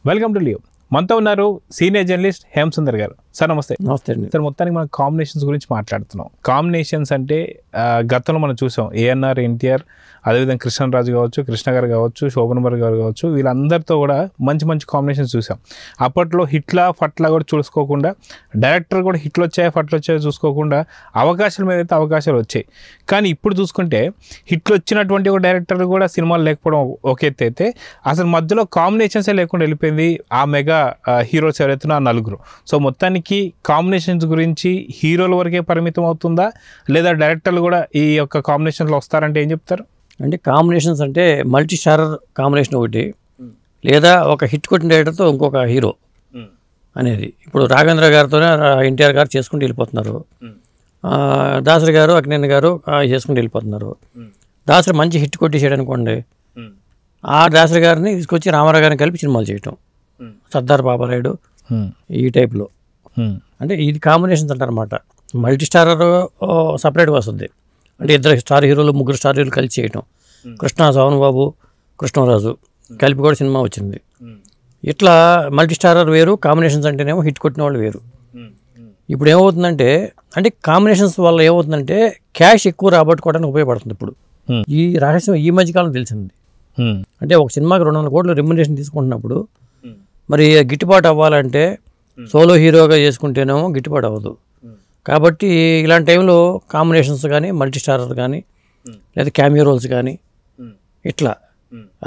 Welcome to Leo. మనతో ఉన్నారు senior journalist Hemasundar గారు. సార్ నమస్తే. నమస్తే అండి. సార్, మొత్తానికి మనం కాంబినేషన్స్ గురించి మాట్లాడుతున్నాం. కాంబినేషన్స్ అంటే గతంలో మనం చూసాం ఏఎన్ఆర్, ఎన్టీఆర్, అదేవిధంగా కృష్ణరాజు కావచ్చు, కృష్ణ గారు కావచ్చు, శోభన్ గారు కావచ్చు, వీళ్ళందరితో కూడా మంచి మంచి కాంబినేషన్స్ చూసాం. అప్పట్లో హిట్లా ఫట్లా కూడా చూసుకోకుండా, డైరెక్టర్ కూడా హిట్లు వచ్చాయి ఫట్లు వచ్చాయో చూసుకోకుండా అవకాశాల మీద అయితే అవకాశాలు వచ్చాయి. కానీ ఇప్పుడు చూసుకుంటే హిట్లు వచ్చినటువంటి ఒక డైరెక్టర్ కూడా సినిమాలు లేకపోవడం ఒక ఎత్తు అయితే, అసలు మధ్యలో కాంబినేషన్సే లేకుండా వెళ్ళిపోయింది ఆ మెగా హీరోస్ ఎవరైతే ఆ నలుగురు. సో మొత్తానికి కాంబినేషన్స్ గురించి హీరోల వరకే పరిమితం అవుతుందా, లేదా డైరెక్టర్లు కూడా ఈ యొక్క కాంబినేషన్స్లో వస్తారంటే ఏం చెప్తారు? అంటే కాంబినేషన్స్ అంటే మల్టీ స్టారర్ కాంబినేషన్ ఒకటి, లేదా ఒక హిట్ కొట్టిన డైరెక్టర్తో ఇంకొక హీరో అనేది. ఇప్పుడు రాఘవేంద్ర గారితోనే ఎన్టీఆర్ గారు చేసుకుంటూ వెళ్ళిపోతున్నారు, దాసరి గారు అక్కినేని గారు చేసుకుంటూ వెళ్ళిపోతున్నారు. దాసరి మంచి హిట్ కొట్టేసాడు అనుకోండి, ఆ దాసరి గారిని తీసుకొచ్చి రామారావు గారిని కలిపి సినిమాలు చేయటం, సర్దార్ బాబారాయుడు ఈ టైప్లో. అంటే ఇది కాంబినేషన్స్ అంటారన్నమాట. మల్టీ స్టారర్ సపరేట్గా వస్తుంది, అంటే ఇద్దరు స్టార్ హీరోలు, ముగ్గురు స్టార్ హీరోలు కలిసి చేయటం. కృష్ణ, సోహన్ బాబు, కృష్ణరాజు కలిపి కూడా సినిమా వచ్చింది. ఇట్లా మల్టీ స్టారర్ వేరు, కాంబినేషన్స్ అంటేనేమో హిట్ కొట్టిన వాళ్ళు వేరు. ఇప్పుడు ఏమవుతుందంటే, అంటే కాంబినేషన్స్ వల్ల ఏమవుతుందంటే క్యాష్ ఎక్కువ రాబట్టుకోవడానికి ఉపయోగపడుతుంది. ఇప్పుడు ఈ రహస్యం ఈ మధ్యకాలం తెలిసింది. అంటే ఒక సినిమాకి 200 కోట్ల రెమ్యునరేషన్ తీసుకుంటున్నప్పుడు మరి గిట్టుబాటు అవ్వాలంటే సోలో హీరోగా చేసుకుంటేనేమో గిట్టుబాటు అవ్వదు. కాబట్టి ఇలాంటి టైంలో కాంబినేషన్స్ కానీ, మల్టీ స్టారర్ కానీ, లేదా క్యామియో రోల్స్ కానీ, ఇట్లా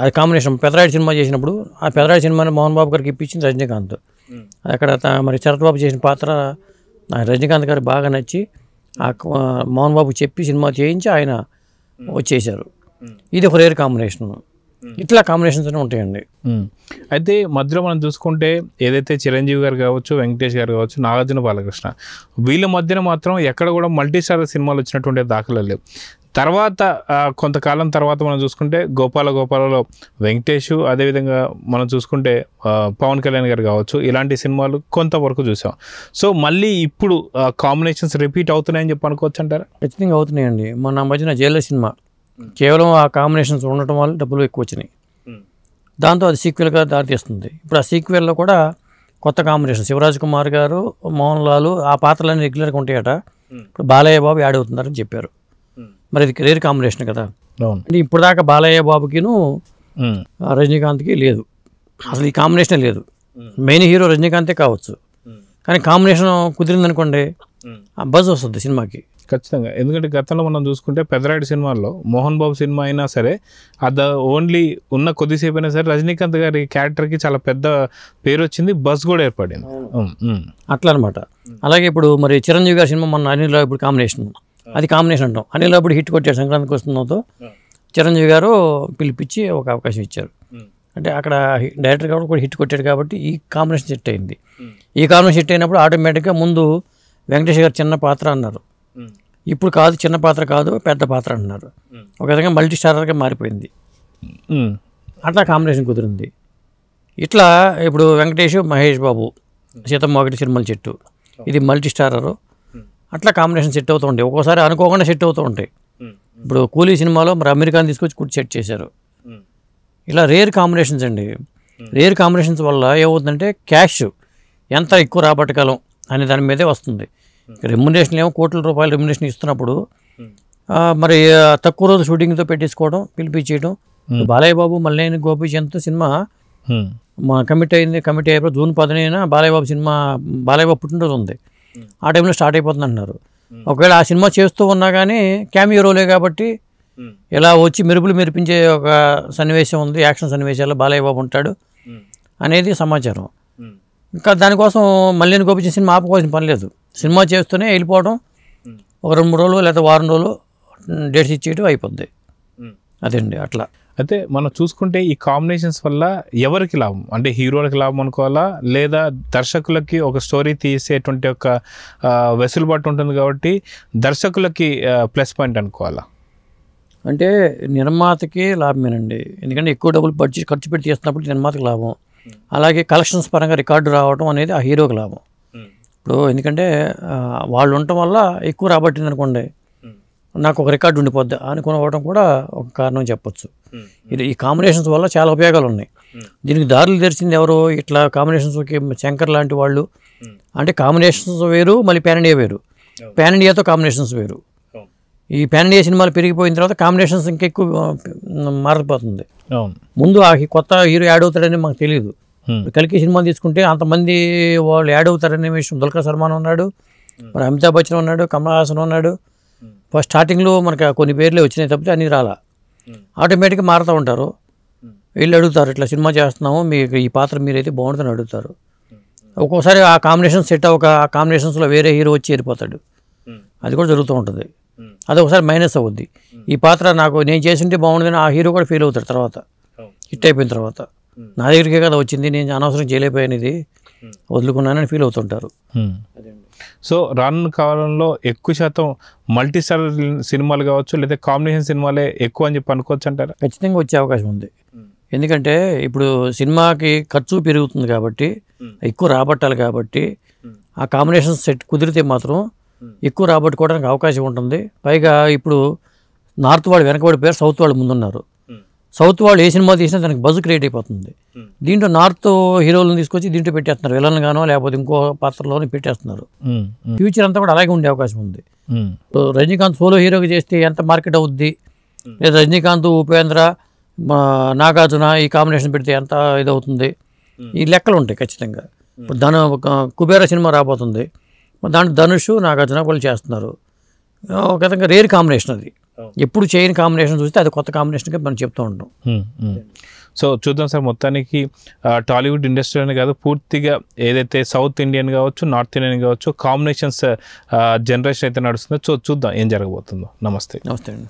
అది కాంబినేషన్. పెదరాయుడు సినిమా చేసినప్పుడు ఆ పెదరాయుడు సినిమాని మోహన్ బాబు గారికి ఇప్పించింది రజనీకాంత్. అక్కడ మరి శరత్ బాబు చేసిన పాత్ర రజనీకాంత్ గారికి బాగా నచ్చి ఆ మోహన్ బాబుకి చెప్పి సినిమా చేయించి ఆయన వచ్చేసారు. ఇది ఒక రేర్ కాంబినేషన్. ఇట్లా కాంబినేషన్స్ అనే ఉంటాయండి. అయితే మధ్యలో మనం చూసుకుంటే ఏదైతే చిరంజీవి గారు కావచ్చు, వెంకటేష్ గారు కావచ్చు, నాగార్జున, బాలకృష్ణ, వీళ్ళ మధ్యన మాత్రం ఎక్కడ కూడా మల్టీ స్టార్ సినిమాలు వచ్చినటువంటి దాఖలాలు లేవు. తర్వాత కొంతకాలం తర్వాత మనం చూసుకుంటే గోపాలలో వెంకటేష్, అదేవిధంగా మనం చూసుకుంటే పవన్ కళ్యాణ్ గారు కావచ్చు, ఇలాంటి సినిమాలు కొంతవరకు చూసాం. సో మళ్ళీ ఇప్పుడు కాంబినేషన్స్ రిపీట్ అవుతున్నాయని చెప్పి అనుకోవచ్చు అంటారా? ఖచ్చితంగా అవుతున్నాయండి. మొన్న మధ్యన జైలర్ సినిమా కేవలం ఆ కాంబినేషన్స్ ఉండటం వల్ల డబ్బులు ఎక్కువ వచ్చినాయి, దాంతో అది సీక్వెల్గా దారితీస్తుంది. ఇప్పుడు ఆ సీక్వెల్లో కూడా కొత్త కాంబినేషన్, శివరాజ్ కుమార్ గారు, మోహన్ లాల్ ఆ పాత్రలన్నీ రెగ్యులర్గా ఉంటాయట. ఇప్పుడు బాలయ్య బాబు యాడ్ అవుతున్నారని చెప్పారు. మరి ఇది రేర్ కాంబినేషన్ కదా. అంటే ఇప్పుడు దాకా బాలయ్య బాబుకిను రజనీకాంత్కి లేదు, అసలు ఈ కాంబినేషన్ లేదు. మెయిన్ హీరో రజనీకాంతే కావచ్చు, కానీ కాంబినేషన్ కుదిరిందనుకోండి ఆ బజ్ వస్తుంది సినిమాకి ఖచ్చితంగా. ఎందుకంటే గతంలో మనం చూసుకుంటే పెదరాయుడు సినిమాల్లో మోహన్ బాబు సినిమా అయినా సరే, అది ఓన్లీ ఉన్న కొద్దిసేపు అయినా సరే రజనీకాంత్ గారి క్యారెక్టర్కి చాలా పెద్ద పేరు వచ్చింది, బస్ కూడా ఏర్పడింది. అట్లా అనమాట. అలాగే ఇప్పుడు మరి చిరంజీవి గారి సినిమా మొన్న అనిల్ రావు ఇప్పుడు కాంబినేషన్, అది కాంబినేషన్ అంటాం. అనిల్ రావు ఇప్పుడు హిట్ కొట్టాడు సంక్రాంతికి వస్తుందో, చిరంజీవి గారు పిలిపించి ఒక అవకాశం ఇచ్చారు. అంటే అక్కడ డైరెక్టర్ కాబట్టి కూడా హిట్ కొట్టాడు కాబట్టి ఈ కాంబినేషన్ సెట్ అయింది. ఈ కాంబినేషన్ సెట్ అయినప్పుడు ఆటోమేటిక్గా ముందు వెంకటేష్ గారు చిన్న పాత్ర అన్నారు, ఇప్పుడు కాదు, చిన్న పాత్ర కాదు, పెద్ద పాత్ర అంటున్నారు. ఒక విధంగా మల్టీ స్టారర్గా మారిపోయింది. అట్లా కాంబినేషన్ కుదిరింది. ఇట్లా ఇప్పుడు వెంకటేష్, మహేష్ బాబు, సీతమ్మ ఒకటి సినిమాల చెట్టు, ఇది మల్టీ స్టారరు. అట్లా కాంబినేషన్ సెట్ అవుతూ ఉంటాయి, ఒక్కోసారి అనుకోకుండా సెట్ అవుతూ ఉంటాయి. ఇప్పుడు కూలీ సినిమాలో మరి అమెరికాని తీసుకొచ్చి కుట్టి సెట్ చేశారు. ఇలా రేర్ కాంబినేషన్స్ అండి. రేర్ కాంబినేషన్స్ వల్ల ఏమవుతుందంటే క్యాష్ ఎంత ఎక్కువ రాబట్టగలం అనే దాని మీదే వస్తుంది. రెమ్యునరేషన్ ఏమో కోట్ల రూపాయల రెమ్యునరేషన్ ఇస్తున్నప్పుడు మరి తక్కువ రోజు షూటింగ్తో పెట్టేసుకోవడం, పిలిపించేయడం. బాలయ్య బాబు, మల్లేని గోపీచంద్తో సినిమా కమిట్ అయిపోయి జూన్ 10న బాలయ్య బాబు సినిమా, బాలయ్య బాబు పుట్టినరోజు ఉంది, ఆ టైంలో స్టార్ట్ అయిపోతుంది అంటున్నారు. ఒకవేళ ఆ సినిమా చేస్తూ ఉన్నా కానీ క్యామియో రోలే కాబట్టి ఇలా వచ్చి మెరుపులు మెరిపించే ఒక సన్నివేశం ఉంది, యాక్షన్ సన్నివేశాల్లో బాలయ్య బాబు ఉంటాడు అనేది సమాచారం. ఇంకా దానికోసం మల్లేని గోపీచంద్ సినిమా ఆపుకోవాల్సిన పని లేదు, సినిమా చేస్తూనే వెళ్ళిపోవడం, ఒక 2-3 రోజులు లేదా వారం రోజులు డేట్స్ ఇచ్చేయడం అయిపోద్ది. అదండి అట్లా. అయితే మనం చూసుకుంటే ఈ కాంబినేషన్స్ వల్ల ఎవరికి లాభం? అంటే హీరోలకి లాభం అనుకోవాలా, లేదా దర్శకులకి ఒక స్టోరీ తీసేటువంటి ఒక వెసులుబాటు ఉంటుంది కాబట్టి దర్శకులకి ప్లస్ పాయింట్ అనుకోవాలా? అంటే నిర్మాతకి లాభమేనండి, ఎందుకంటే ఎక్కువ డబ్బులు ఖర్చు పెట్టి చేస్తున్నప్పుడు నిర్మాతకి లాభం. అలాగే కలెక్షన్స్ పరంగా రికార్డు రావడం అనేది ఆ హీరోకి లాభం. ఇప్పుడు ఎందుకంటే వాళ్ళు ఉండటం వల్ల ఎక్కువ రాబట్టింది అనుకోండి, నాకు ఒక రికార్డు ఉండిపోద్ది అనుకోవడం కూడా ఒక కారణం చెప్పొచ్చు. ఇది ఈ కాంబినేషన్స్ వల్ల చాలా ఉపయోగాలు ఉన్నాయి. దీనికి దారులు తెరిచింది ఎవరు? ఇట్లా కాంబినేషన్స్ శంకర్ లాంటి వాళ్ళు. అంటే కాంబినేషన్స్ వేరు, మళ్ళీ పాన్ ఇండియా వేరు, పాన్ ఇండియాతో కాంబినేషన్స్ వేరు. ఈ పాన్ ఇండియా సినిమాలు పెరిగిపోయిన తర్వాత కాంబినేషన్స్ ఇంకెక్కువ మారిపోతుంది. ముందు ఆ కొత్త హీరో యాడ్ అవుతాడని మాకు తెలియదు. కలికి సినిమాలు తీసుకుంటే అంతమంది వాళ్ళు యాడ్ అవుతారనే విషయం. దుల్కర్ సల్మాన్ ఉన్నాడు, మరి అమితాబ్ బచ్చన్ ఉన్నాడు, కమల్ హాసన్ ఉన్నాడు. ఫస్ట్ స్టార్టింగ్లో మనకు కొన్ని పేర్లే వచ్చినాయి తప్పితే అన్నీ రాలా. ఆటోమేటిక్గా మారుతూ ఉంటారు. వీళ్ళు అడుగుతారు, ఇట్లా సినిమా చేస్తున్నాము, మీకు ఈ పాత్ర మీరైతే బాగుంటుందని అడుగుతారు. ఒక్కోసారి ఆ కాంబినేషన్ సెట్ అవ్వక ఆ కాంబినేషన్స్లో వేరే హీరో వచ్చి చేరిపోతాడు. అది కూడా జరుగుతూ ఉంటుంది. అది ఒకసారి మైనస్ అవుద్ది. ఈ పాత్ర నాకు నేను చేసింటే బాగుంటుందని ఆ హీరో కూడా ఫీల్ అవుతాడు తర్వాత, హిట్ అయిపోయిన తర్వాత. నా దగ్గరికే కదా వచ్చింది, నేను అనవసరం చేయలేకపోయాను, ఇది వదులుకున్నానని ఫీల్ అవుతుంటారు. సో రానున్న కాలంలో ఎక్కువ శాతం మల్టీ స్టార్ సినిమాలు కావచ్చు, లేదా కాంబినేషన్ సినిమాలే ఎక్కువ అని చెప్పి అనుకోవచ్చు అంటారా? ఖచ్చితంగా వచ్చే అవకాశం ఉంది. ఎందుకంటే ఇప్పుడు సినిమాకి ఖర్చు పెరుగుతుంది కాబట్టి, ఎక్కువ రాబట్టాలి కాబట్టి, ఆ కాంబినేషన్ సెట్ కుదిరితే మాత్రం ఎక్కువ రాబట్టుకోవడానికి అవకాశం ఉంటుంది. పైగా ఇప్పుడు నార్త్ వాళ్ళు వెనకబడిపోయారు, సౌత్ వాళ్ళు ముందున్నారు. సౌత్ వాళ్ళు ఏ సినిమా తీసినా దానికి బజ్ క్రియేట్ అయిపోతుంది. దీంట్లో నార్త్ హీరోలను తీసుకొచ్చి దీంట్లో పెట్టేస్తున్నారు, విలన్ గానో లేకపోతే ఇంకో పాత్రలోనే పెట్టేస్తున్నారు. ఫ్యూచర్ అంతా కూడా అలాగే ఉండే అవకాశం ఉంది. రజనీకాంత్ సోలో హీరోకి చేస్తే ఎంత మార్కెట్ అవుద్ది, లేదా రజనీకాంత్, ఉపేంద్ర, నాగార్జున ఈ కాంబినేషన్ పెడితే ఎంత ఇదవుతుంది, ఈ లెక్కలు ఉంటాయి ఖచ్చితంగా. ఇప్పుడు కుబేర సినిమా రాబోతుంది, దాంట్లో ధనుష్, నాగార్జున వాళ్ళు చేస్తున్నారు. ఒక విధంగా రేర్ కాంబినేషన్ అది. ఎప్పుడు చేయని కాంబినేషన్ చూస్తే అది కొత్త కాంబినేషన్గా మనం చెప్తూ ఉంటాం. సో చూద్దాం సార్, మొత్తానికి టాలీవుడ్ ఇండస్ట్రీ అని కాదు, పూర్తిగా ఏదైతే సౌత్ ఇండియన్ కావచ్చు, నార్త్ ఇండియన్ కావచ్చు, కాంబినేషన్స్ జనరేషన్ అయితే నడుస్తుందో చూద్దాం ఏం జరగబోతుందో. నమస్తే. నమస్తే అండి.